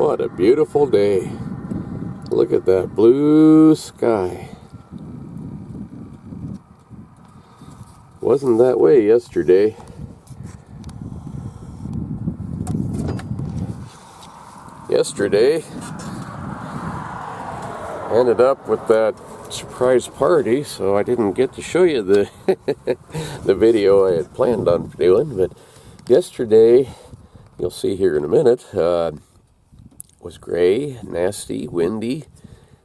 What a beautiful day. Look at that blue sky. Wasn't that way yesterday. Yesterday, I ended up with that surprise party, so I didn't get to show you the the video I had planned on doing. But yesterday, you'll see here in a minute, was gray, nasty, windy,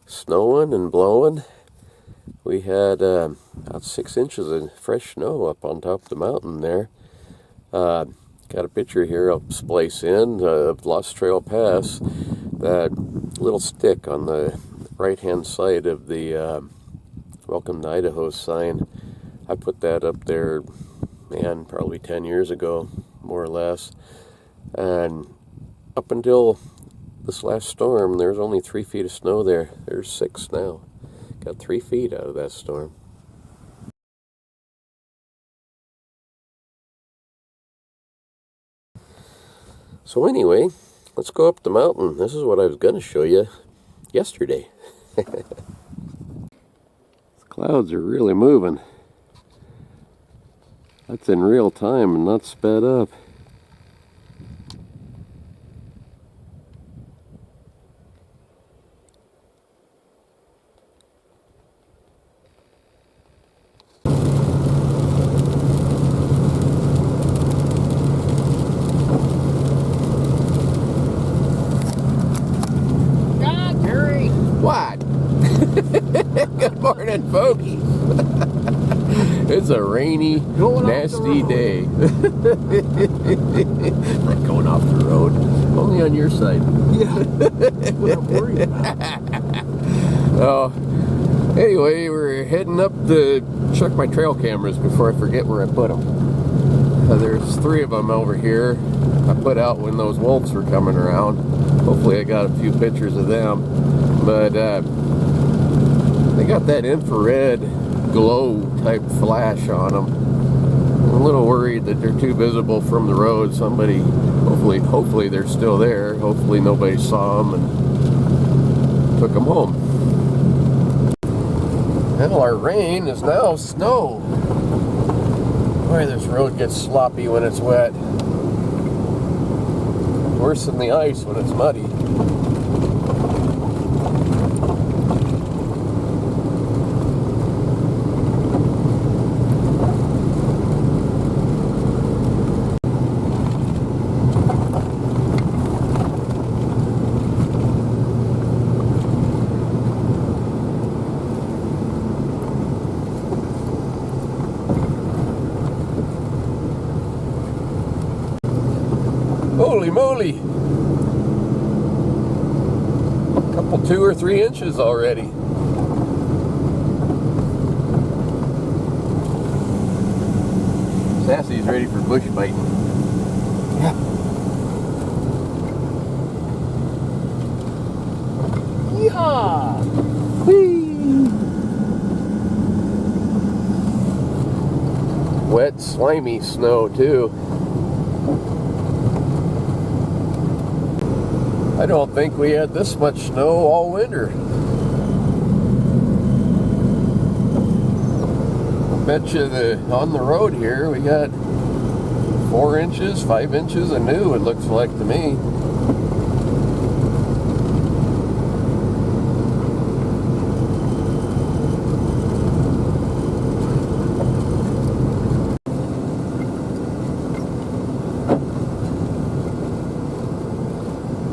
snowing and blowing. We had about 6 inches of fresh snow up on top of the mountain there. Got a picture here I'll splice in of Lost Trail Pass. That little stick on the right-hand side of the Welcome to Idaho sign. I put that up there, man, probably 10 years ago, more or less. And up until this last storm, there's only 3 feet of snow there. There's 6 now. Got 3 feet out of that storm. So anyway, let's go up the mountain. This is what I was going to show you yesterday. The clouds are really moving. That's in real time and not sped up. What? Good morning, folks. It's a rainy, nasty day. Not going off the road. Only on your side. Yeah. What I'm worried about. Oh, anyway, we're heading up to check my trail cameras before I forget where I put them. There's 3 of them over here. I put out when those wolves were coming around. Hopefully I got a few pictures of them. But they got that infrared glow type flash on them. I'm a little worried that they're too visible from the road. Somebody, hopefully they're still there. Hopefully nobody saw them and took them home. Well, our rain is now snow. Boy, this road gets sloppy when it's wet. Worse than the ice when it's muddy. Holy moly! A couple 2 or 3 inches already. Sassy's ready for bush biting. Yeah. Yeehaw! Whee! Wet, slimy snow too. I don't think we had this much snow all winter. I bet you on the road here we got 4 inches, 5 inches of new, it looks like to me.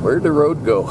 Where'd the road go?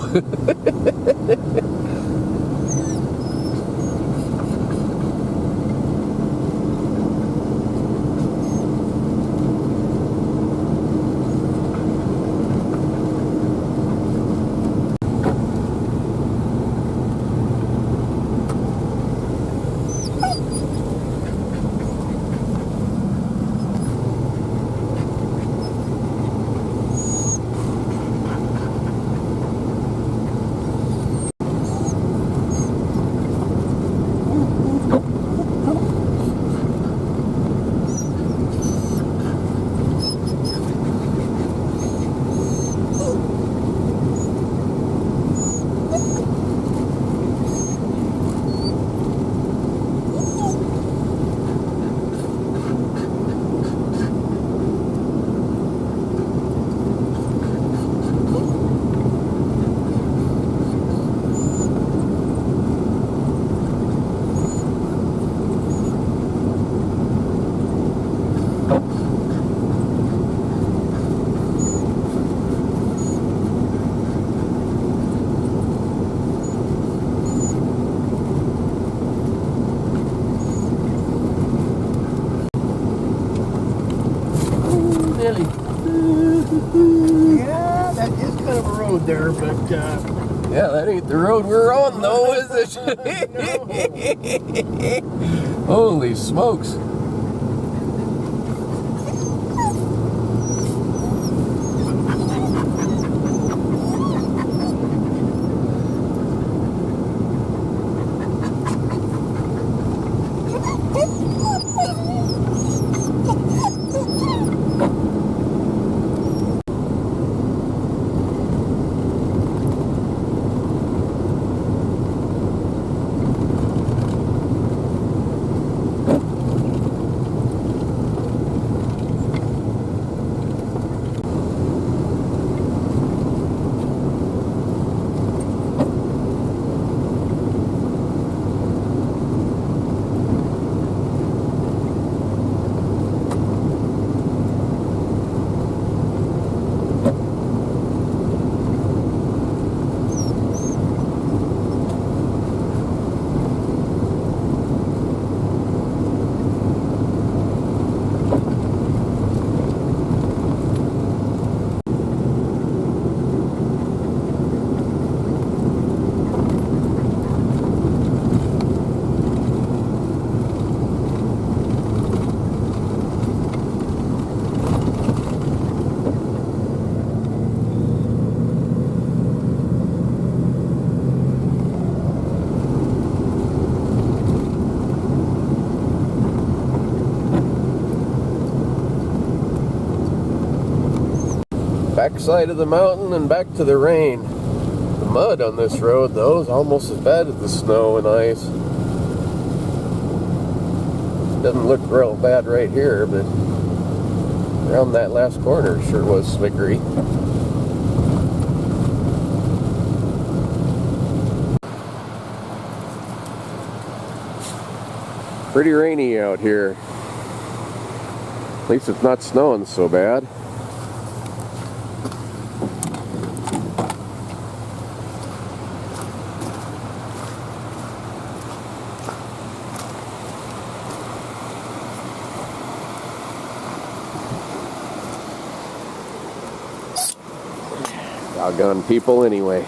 road there, but Yeah, that ain't the road we're on, though, is it? Holy smokes. Backside of the mountain and back to the rain. The mud on this road, though, is almost as bad as the snow and ice. Doesn't look real bad right here, but around that last corner sure was slickery. Pretty rainy out here. At least it's not snowing so bad. Doggone people anyway.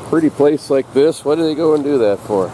Pretty place like this, what do they go and do that for?